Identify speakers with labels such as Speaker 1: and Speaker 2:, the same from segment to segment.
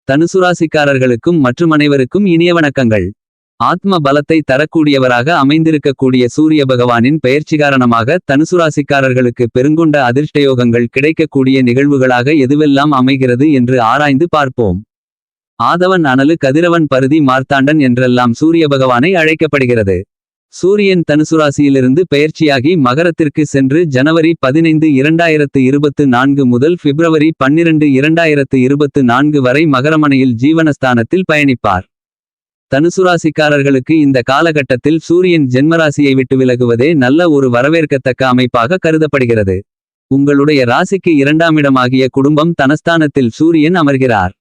Speaker 1: தனுசு ராசிக்காரர்களுக்கும் மற்றும் அனைவருக்கும் இனிய வணக்கங்கள். ஆத்ம பலத்தை தரக்கூடியவராக அமைந்திருக்கக்கூடிய சூரிய பகவானின் பெயர்ச்சி காரணமாக தனுசு ராசிக்காரர்களுக்கு பெருங்கொண்ட அதிர்ஷ்டயோகங்கள் கிடைக்கக்கூடிய நிகழ்வுகளாக எதுவெல்லாம் அமைகிறது என்று ஆராய்ந்து பார்ப்போம். ஆதவன் அனலு கதிரவன் பருதி மார்த்தாண்டன் என்றெல்லாம் சூரிய பகவானை அழைக்கப்படுகிறது. சூரியன் தனுசு ராசியிலிருந்து பெயர்ச்சியாகி மகரத்திற்கு சென்று ஜனவரி 15 2024 முதல் பிப்ரவரி 12 2024 வரை மகரமனையில் ஜீவனஸ்தானத்தில் பயணிப்பார். தனுசு ராசிக்காரர்களுக்கு இந்த காலகட்டத்தில் சூரியன் ஜென்மராசியை விட்டு விலகுவதே நல்ல ஒரு வரவேற்கத்தக்க அமைப்பாக கருதப்படுகிறது. உங்களுடைய ராசிக்கு 2ஆம் இடமாகிய குடும்பம் தனஸ்தானத்தில் சூரியன் அமர்கிறார்.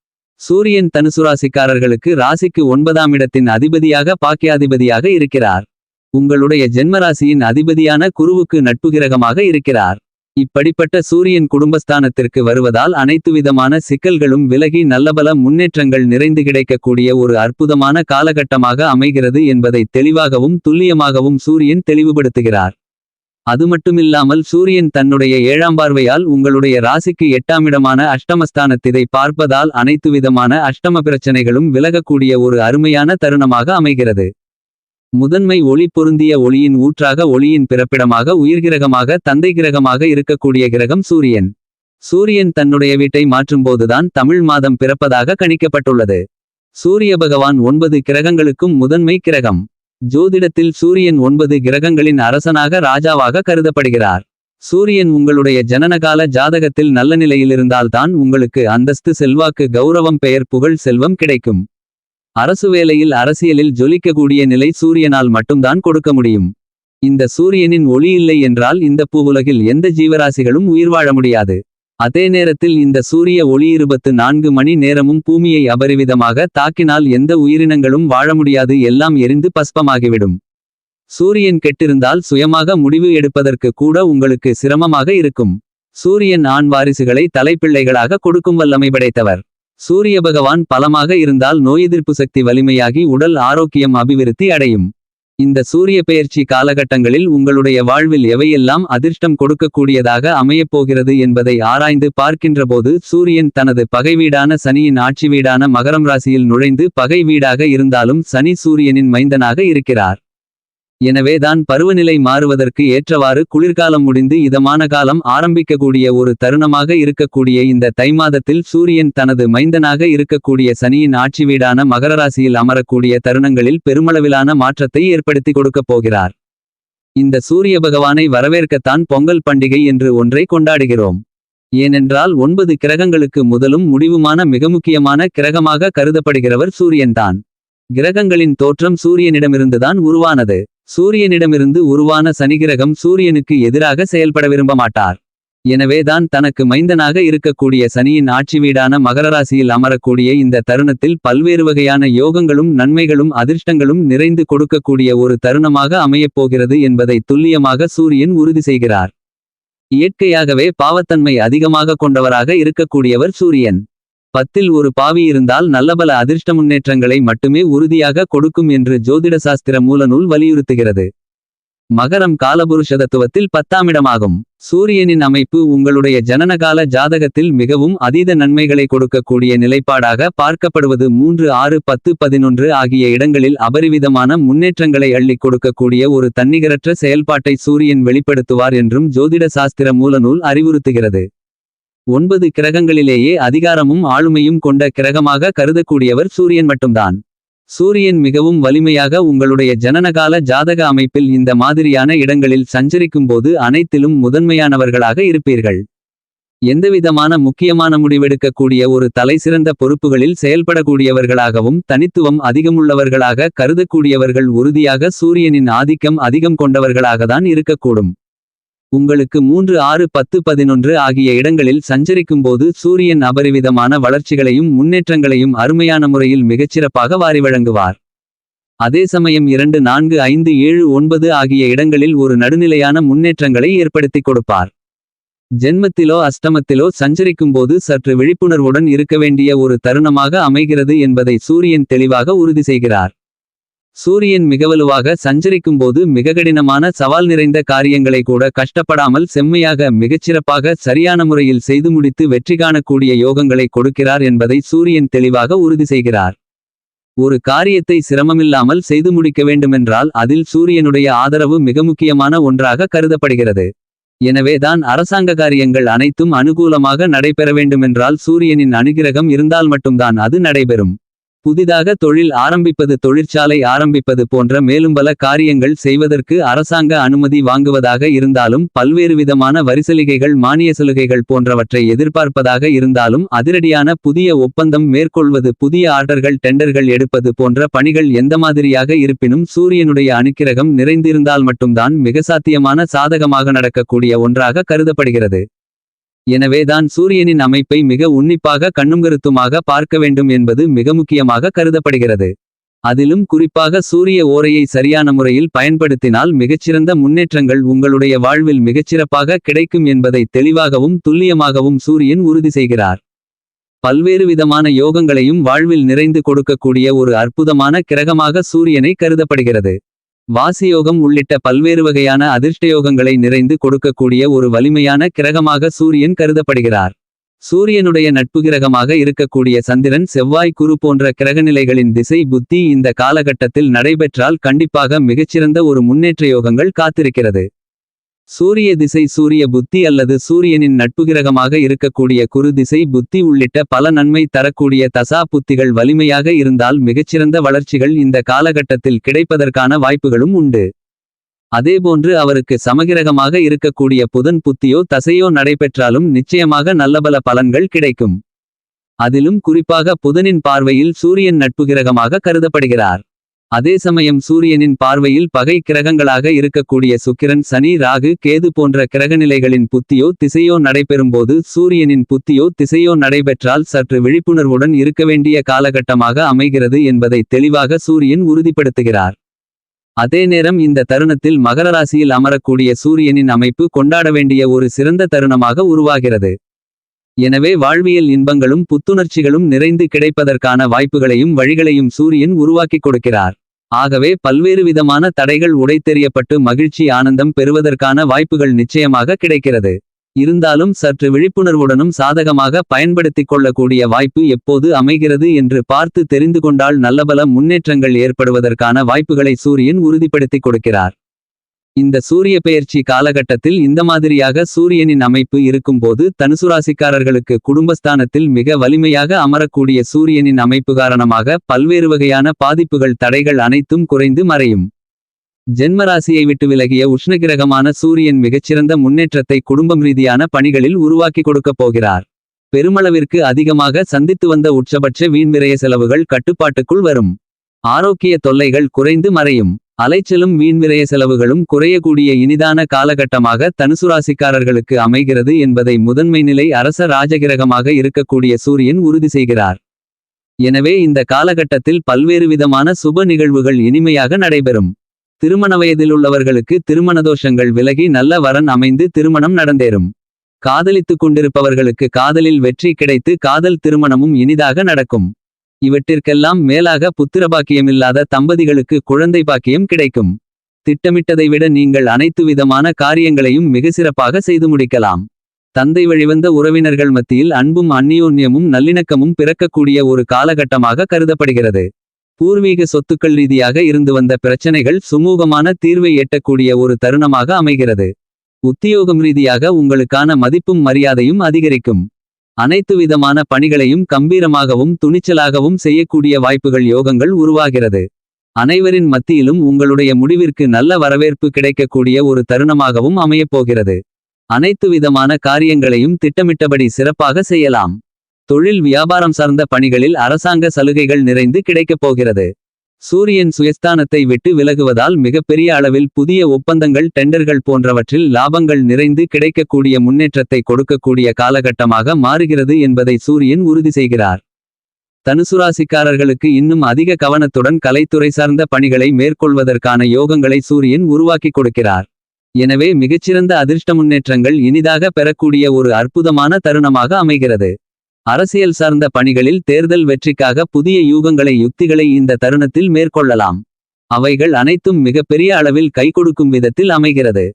Speaker 1: சூரியன் தனுசு ராசிக்காரர்களுக்கு ராசிக்கு 9ஆம் இடத்தின் அதிபதியாக பாக்கியாதிபதியாக இருக்கிறார். உங்களுடைய ஜென்மராசியின் அதிபதியான குருவுக்கு நட்பு கிரகமாக இருக்கிறார். இப்படிப்பட்ட சூரியன் குடும்பஸ்தானத்திற்கு வருவதால் அனைத்து விதமான சிக்கல்களும் விலகி நல்லபல முன்னேற்றங்கள் நிறைந்து கிடைக்கக்கூடிய ஒரு அற்புதமான காலகட்டமாக அமைகிறது என்பதை தெளிவாகவும் துல்லியமாகவும் சூரியன் தெளிவுபடுத்துகிறார். அது மட்டுமில்லாமல் சூரியன் தன்னுடைய 7ஆம் பார்வையால் உங்களுடைய ராசிக்கு 8ஆம் இடமான அஷ்டமஸ்தானத்திதை பார்ப்பதால் அனைத்து விதமான அஷ்டம பிரச்சனைகளும் விலகக்கூடிய ஒரு அருமையான தருணமாக அமைகிறது. முதன்மை ஒளி பொருந்திய ஒளியின் ஊற்றாக ஒளியின் பிறப்பிடமாக உயிர்கிரகமாக தந்தை கிரகமாக இருக்கக்கூடிய கிரகம் சூரியன். சூரியன் தன்னுடைய வீட்டை மாற்றும்போதுதான் தமிழ் மாதம் பிறப்பதாக கணிக்கப்பட்டுள்ளது. சூரிய பகவான் 9 கிரகங்களுக்கும் முதன்மை கிரகம். ஜோதிடத்தில் சூரியன் 9 கிரகங்களின் அரசனாக ராஜாவாக கருதப்படுகிறார். சூரியன் உங்களுடைய ஜனனகால ஜாதகத்தில் நல்ல நிலையிலிருந்தால்தான் உங்களுக்கு அந்தஸ்து செல்வாக்கு கௌரவம் பெயர் புகழ் செல்வம் கிடைக்கும். அரசு வேலையில் அரசியலில் ஜொலிக்கக்கூடிய நிலை சூரியனால் மட்டும்தான் கொடுக்க முடியும். இந்த சூரியனின் ஒளி இல்லை என்றால் இந்த பூவுலகில் எந்த ஜீவராசிகளும் உயிர் வாழ முடியாது. அதே நேரத்தில் இந்த சூரிய ஒளி 24 மணி நேரமும் பூமியை அபரிவிதமாக தாக்கினால் எந்த உயிரினங்களும் வாழ முடியாது, எல்லாம் எரிந்து பஸ்பமாகிவிடும். சூரியன் கெட்டிருந்தால் சுயமாக முடிவு எடுப்பதற்கு கூட உங்களுக்கு சிரமமாக இருக்கும். சூரியன் ஆண் வாரிசுகளை தலைப்பிள்ளைகளாக கொடுக்கும் வல்லமை படைத்தவர். சூரிய பகவான் பலமாக இருந்தால் நோய் எதிர்ப்பு சக்தி வலிமையாகி உடல் ஆரோக்கியம் அபிவிருத்தி அடையும். இந்த சூரிய பெயர்ச்சி காலகட்டங்களில் உங்களுடைய வாழ்வில் எவையெல்லாம் அதிர்ஷ்டம் கொடுக்கக்கூடியதாக அமையப்போகிறது என்பதை ஆராய்ந்து பார்க்கின்றபோது சூரியன் தனது பகை வீடான சனியின் ஆட்சி வீடான மகரம் ராசியில் நுழைந்து பகை வீடாக இருந்தாலும் சனி சூரியனின் மைந்தனாக இருக்கிறார். எனவேதான் பருவநிலை மாறுவதற்கு ஏற்றவாறு குளிர்காலம் முடிந்து இதமான காலம் ஆரம்பிக்கக்கூடிய ஒரு தருணமாக இருக்கக்கூடிய இந்த தை மாதத்தில் சூரியன் தனது மைந்தனாக இருக்கக்கூடிய சனியின் ஆட்சி வீடான மகரராசியில் அமரக்கூடிய தருணங்களில் பெருமளவிலான மாற்றத்தை ஏற்படுத்தி கொடுக்கப் போகிறார். இந்த சூரிய பகவானை வரவேற்கத்தான் பொங்கல் பண்டிகை என்று ஒன்றை கொண்டாடுகிறோம். ஏனென்றால் 9 கிரகங்களுக்கு முதலும் முடிவுமான மிக முக்கியமான கிரகமாக கருதப்படுகிறவர் சூரியன்தான். கிரகங்களின் தோற்றம் சூரியனிடமிருந்துதான் உருவானது. சூரியனிடமிருந்து உருவான சனிகிரகம் சூரியனுக்கு எதிராக செயல்பட விரும்ப மாட்டார். எனவேதான் தனக்கு மைந்தனாக இருக்கக்கூடிய சனியின் ஆட்சி வீடான மகரராசியில் அமரக்கூடிய இந்த தருணத்தில் பல்வேறு வகையான யோகங்களும் நன்மைகளும் அதிர்ஷ்டங்களும் நிறைந்து கொடுக்கக்கூடிய ஒரு தருணமாக அமையப்போகிறது என்பதை துல்லியமாக சூரியன் உறுதி செய்கிறார். இயற்கையாகவே பாவத்தன்மை அதிகமாக கொண்டவராக இருக்கக்கூடியவர் சூரியன். 10ல் ஒரு பாவி இருந்தால் நல்லபல அதிர்ஷ்ட முன்னேற்றங்களை மட்டுமே உறுதியாக கொடுக்கும் என்று ஜோதிட சாஸ்திர மூலநூல் வலியுறுத்துகிறது. மகரம் காலபுருஷதத்துவத்தில் 10ஆம் இடமாகும். சூரியனின் அமைப்பு உங்களுடைய ஜனனகால ஜாதகத்தில் மிகவும் அதீத நன்மைகளை கொடுக்கக்கூடிய நிலைப்பாடாக பார்க்கப்படுவது 3 6 10 11 ஆகிய இடங்களில் அபரிவிதமான முன்னேற்றங்களை அள்ளிக் கொடுக்கக்கூடிய ஒரு தன்னிகரற்ற செயல்பாட்டை சூரியன் வெளிப்படுத்துவார் என்றும் ஜோதிட சாஸ்திர மூலநூல் அறிவுறுத்துகிறது. 9 கிரகங்களிலேயே அதிகாரமும் ஆளுமையும் கொண்ட கிரகமாக கருதக்கூடியவர் சூரியன் மட்டும்தான். சூரியன் மிகவும் வலிமையாக உங்களுடைய ஜனனகால ஜாதக அமைப்பில் இந்த மாதிரியான இடங்களில் சஞ்சரிக்கும்போது அனைத்திலும் முதன்மையானவர்களாக இருப்பீர்கள். எந்தவிதமான முக்கியமான முடிவெடுக்கக்கூடிய ஒரு தலைசிறந்த பொறுப்புகளில் செயல்படக்கூடியவர்களாகவும் தனித்துவம் அதிகமுள்ளவர்களாக கருதக்கூடியவர்கள் உறுதியாக சூரியனின் ஆதிக்கம் அதிகம் கொண்டவர்களாகத்தான் இருக்கக்கூடும். உங்களுக்கு 3 6 10 11 ஆகிய இடங்களில் சஞ்சரிக்கும்போது சூரியன் அபரிவிதமான வளர்ச்சிகளையும் முன்னேற்றங்களையும் அருமையான முறையில் மிகச்சிறப்பாக வாரி வழங்குவார். அதே சமயம் 2 4 5 7 9 ஆகிய இடங்களில் ஒரு நடுநிலையான முன்னேற்றங்களை ஏற்படுத்தி கொடுப்பார். ஜென்மத்திலோ அஷ்டமத்திலோ சஞ்சரிக்கும்போது சற்று விழிப்புணர்வுடன் இருக்க வேண்டிய ஒரு தருணமாக அமைகிறது என்பதை சூரியன் தெளிவாக உறுதி செய்கிறார். சூரியன் மிகவலுவாக சஞ்சரிக்கும்போது மிக கடினமான சவால் நிறைந்த காரியங்களை கூட கஷ்டப்படாமல் செம்மையாக மிகச்சிறப்பாக சரியான முறையில் செய்து முடித்து வெற்றி காணக்கூடிய யோகங்களை கொடுக்கிறார் என்பதை சூரியன் தெளிவாக உறுதி செய்கிறார். ஒரு காரியத்தை சிரமமில்லாமல் செய்து முடிக்க வேண்டுமென்றால் அதில் சூரியனுடைய ஆதரவு மிக முக்கியமான ஒன்றாக கருதப்படுகிறது. எனவே தான் அரசாங்க காரியங்கள் அனைத்தும் அனுகூலமாக நடைபெற வேண்டுமென்றால் சூரியனின் அனுகிரகம் இருந்தால் மட்டும்தான் அது நடைபெறும். புதிதாக தொழில் ஆரம்பிப்பது, தொழிற்சாலை ஆரம்பிப்பது போன்ற மேலும் பல காரியங்கள் செய்வதற்கு அரசாங்க அனுமதி வாங்குவதாக இருந்தாலும், பல்வேறு விதமான வரிசலுகைகள், மானிய சலுகைகள் போன்றவற்றை எதிர்பார்ப்பதாக இருந்தாலும், அதிரடியான புதிய ஒப்பந்தம் மேற்கொள்வது, புதிய ஆர்டர்கள், டெண்டர்கள் எடுப்பது போன்ற பணிகள் எந்த மாதிரியாக இருப்பினும் சூரியனுடைய அனுக்கிரகம் நிறைந்திருந்தால் மட்டும்தான் மிக சாத்தியமான சாதகமாக நடக்கக்கூடிய ஒன்றாக கருதப்படுகிறது. எனவேதான் சூரியனின் அமைப்பை மிக உன்னிப்பாக கண்ணுங்கருத்துமாக பார்க்க வேண்டும் என்பது மிக முக்கியமாக கருதப்படுகிறது. அதிலும் குறிப்பாக சூரிய ஓரையை சரியான முறையில் பயன்படுத்தினால் மிகச்சிறந்த முன்னேற்றங்கள் உங்களுடைய வாழ்வில் மிகச்சிறப்பாக கிடைக்கும் என்பதை தெளிவாகவும் துல்லியமாகவும் சூரியன் உறுதி செய்கிறார். பல்வேறு விதமான யோகங்களையும் வாழ்வில் நிறைந்து கொடுக்கக்கூடிய ஒரு அற்புதமான கிரகமாக சூரியனை கருதப்படுகிறது. வாசியோகம் உள்ளிட்ட பல்வேறு வகையான அதிர்ஷ்டயோகங்களை நிறைந்து கொடுக்கக்கூடிய ஒரு வலிமையான கிரகமாக சூரியன் கருதப்படுகிறார். சூரியனுடைய நட்பு கிரகமாக இருக்கக்கூடிய சந்திரன், செவ்வாய், குரு போன்ற கிரகநிலைகளின் திசை புத்தி இந்த காலகட்டத்தில் நடைபெற்றால் கண்டிப்பாக மிகச்சிறந்த ஒரு முன்னேற்ற யோகங்கள் காத்திருக்கிறது. சூரிய திசை, சூரிய புத்தி அல்லது சூரியனின் நட்புகிரகமாக இருக்கக்கூடிய குரு திசை புத்தி உள்ளிட்ட பல நன்மை தரக்கூடிய தசா புத்திகள் வலிமையாக இருந்தால் மிகச்சிறந்த வளர்ச்சிகள் இந்த காலகட்டத்தில் கிடைப்பதற்கான வாய்ப்புகளும் உண்டு. அதேபோன்று அவருக்கு சமகிரகமாக இருக்கக்கூடிய புதன் புத்தியோ தசையோ நடைபெற்றாலும் நிச்சயமாக நல்லபல பலன்கள் கிடைக்கும். அதிலும் குறிப்பாக புதனின் பார்வையில் சூரியன் நட்புகிரகமாக கருதப்படுகிறார். அதே சமயம் சூரியனின் பார்வையில் பகை கிரகங்களாக இருக்கக்கூடிய சுக்கிரன், சனி, ராகு, கேது போன்ற கிரகநிலைகளின் புத்தியோ திசையோ நடைபெறும்போது சூரியனின் புத்தியோ திசையோ நடைபெற்றால் சற்று விழிப்புணர்வுடன் இருக்க வேண்டிய காலகட்டமாக அமைகிறது என்பதை தெளிவாக சூரியன் உறுதிப்படுத்துகிறார். அதே நேரம் இந்த தருணத்தில் மகர ராசியில் அமரக்கூடிய சூரியனின் அமைப்பு கொண்டாட வேண்டிய ஒரு சிறந்த தருணமாக உருவாகிறது. எனவே வாழ்வியல் இன்பங்களும் புத்துணர்ச்சிகளும் நிறைந்து கிடைப்பதற்கான வாய்ப்புகளையும் வழிகளையும் சூரியன் உருவாக்கிக் கொடுக்கிறார். ஆகவே பல்வேறு விதமான தடைகள் உடைத்தெறியப்பட்டு மகிழ்ச்சி, ஆனந்தம் பெறுவதற்கான வாய்ப்புகள் நிச்சயமாக கிடைக்கிறது. இருந்தாலும் சற்று விழிப்புணர்வுடனும் சாதகமாக பயன்படுத்திக் கொள்ளக்கூடிய வாய்ப்பு எப்போது அமைகிறது என்று பார்த்து தெரிந்து கொண்டால் நல்லபல முன்னேற்றங்கள் ஏற்படுவதற்கான வாய்ப்புகளை சூரியன் உறுதிப்படுத்திக் கொடுக்கிறார். இந்த சூரிய பெயர்ச்சி காலகட்டத்தில் இந்த மாதிரியாக சூரியனின் அமைப்பு இருக்கும்போது தனுசு ராசிக்காரர்களுக்கு குடும்பஸ்தானத்தில் மிக வலிமையாக அமரக்கூடிய சூரியனின் அமைப்பு காரணமாக பல்வேறு வகையான பாதிப்புகள், தடைகள் அனைத்தும் குறைந்து மறையும். ஜென்மராசியை விட்டு விலகிய உஷ்ணகிரகமான சூரியன் மிகச்சிறந்த முன்னேற்றத்தை குடும்பம் ரீதியான பணிகளில் உருவாக்கி கொடுக்கப் போகிறார். பெருமளவிற்கு அதிகமாக சந்தித்து வந்த உச்சபட்ச வீண்விரய செலவுகள் கட்டுப்பாட்டுக்குள் வரும். ஆரோக்கிய தொல்லைகள் குறைந்து மறையும். அலைச்சலும் வீண்விரய செலவுகளும் குறையக்கூடிய இனிதான காலகட்டமாக தனுசு ராசிக்காரர்களுக்கு அமைகிறது என்பதை முதன்மை நிலை அரச ராஜகிரகமாக இருக்கக்கூடிய சூரியன் உறுதி செய்கிறார். எனவே இந்த காலகட்டத்தில் பல்வேறு விதமான சுப நிகழ்வுகள் இனிமையாக நடைபெறும். திருமண வயதிலுள்ளவர்களுக்கு திருமணதோஷங்கள் விலகி நல்ல வரன் அமைந்து திருமணம் நடந்தேறும். காதலித்துக் கொண்டிருப்பவர்களுக்கு காதலில் வெற்றி கிடைத்து காதல் திருமணமும் இனிதாக நடக்கும். இவற்றிற்கெல்லாம் மேலாக புத்திரபாக்கியமில்லாத தம்பதிகளுக்கு குழந்தை பாக்கியம் கிடைக்கும். திட்டமிட்டதை விட நீங்கள் அனைத்து விதமான காரியங்களையும் மிக சிறப்பாக செய்து முடிக்கலாம். தந்தை வழிவந்த உறவினர்கள் மத்தியில் அன்பும் அந்நியோன்யமும் நல்லிணக்கமும் பிறக்கக்கூடிய ஒரு காலகட்டமாக கருதப்படுகிறது. பூர்வீக சொத்துக்கள் ரீதியாக இருந்து வந்த பிரச்சனைகள் சுமூகமான தீர்வை எட்டக்கூடிய ஒரு தருணமாக அமைகிறது. உத்தியோகம் ரீதியாக உங்களுக்கான மதிப்பும் மரியாதையும் அதிகரிக்கும். அனைத்து விதமான பணிகளையும் கம்பீரமாகவும் துணிச்சலாகவும் செய்யக்கூடிய வாய்ப்புகள், யோகங்கள் உருவாகிறது. அனைவரின் மத்தியிலும் உங்களுடைய முடிவிற்கு நல்ல வரவேற்பு கிடைக்கக்கூடிய ஒரு தருணமாகவும் அமையப்போகிறது. அனைத்து விதமான காரியங்களையும் திட்டமிட்டபடி சிறப்பாக செய்யலாம். தொழில் வியாபாரம் சார்ந்த பணிகளில் அரசாங்க சலுகைகள் நிறைந்து கிடைக்கப் போகிறது. சூரியன் சுயஸ்தானத்தை விட்டு விலகுவதால் மிகப்பெரிய அளவில் புதிய ஒப்பந்தங்கள், டெண்டர்கள் போன்றவற்றில் லாபங்கள் நிறைந்து கிடைக்கக்கூடிய முன்னேற்றத்தை கொடுக்கக்கூடிய காலகட்டமாக மாறுகிறது என்பதை சூரியன் உறுதி செய்கிறார். தனுசு ராசிக்காரர்களுக்கு இன்னும் அதிக கவனத்துடன் கலைத்துறை சார்ந்த பணிகளை மேற்கொள்வதற்கான யோகங்களை சூரியன் உருவாக்கி கொடுக்கிறார். எனவே மிகச்சிறந்த அதிர்ஷ்ட முன்னேற்றங்கள் இனிதாக பெறக்கூடிய ஒரு அற்புதமான தருணமாக அமைகிறது. அரசியல் சார்ந்த பணிகளில் தேர்தல் வெற்றிக்காக புதிய யூகங்களை, யுக்திகளை இந்த தருணத்தில் மேற்கொள்ளலாம். அவைகள் அனைத்தும் மிகப்பெரிய அளவில் கைகொடுக்கும் விதத்தில் அமைகிறது.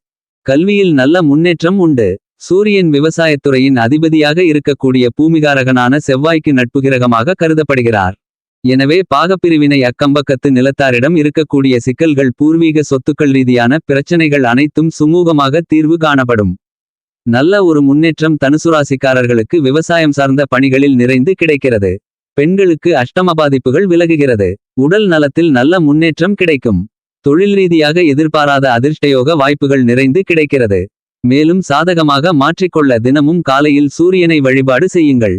Speaker 1: கல்வியில் நல்ல முன்னேற்றம் உண்டு. சூரியன் விவசாயத்துறையின் அதிபதியாக இருக்கக்கூடிய பூமிகாரகனான செவ்வாய்க்கு நட்புகிரகமாக கருதப்படுகிறார். எனவே பாகப்பிரிவினை அக்கம்பக்கத்து நிலத்தாரிடம் இருக்கக்கூடிய சிக்கல்கள் பூர்வீக சொத்துக்கள் ரீதியான பிரச்சனைகள் அனைத்தும் சுமூகமாக தீர்வு காணப்படும். நல்ல ஒரு முன்னேற்றம் தனுசுராசிக்காரர்களுக்கு விவசாயம் சார்ந்த பணிகளில் நிறைந்து கிடைக்கிறது. பெண்களுக்கு அஷ்டம பாதிப்புகள் விலகுகிறது. உடல் நலத்தில் நல்ல முன்னேற்றம் கிடைக்கும். தொழில் ரீதியாக எதிர்பாராத அதிர்ஷ்டயோக வாய்ப்புகள் நிறைந்து கிடைக்கிறது. மேலும் சாதகமாக மாற்றிக்கொள்ள தினமும் காலையில் சூரியனை வழிபாடு செய்யுங்கள்.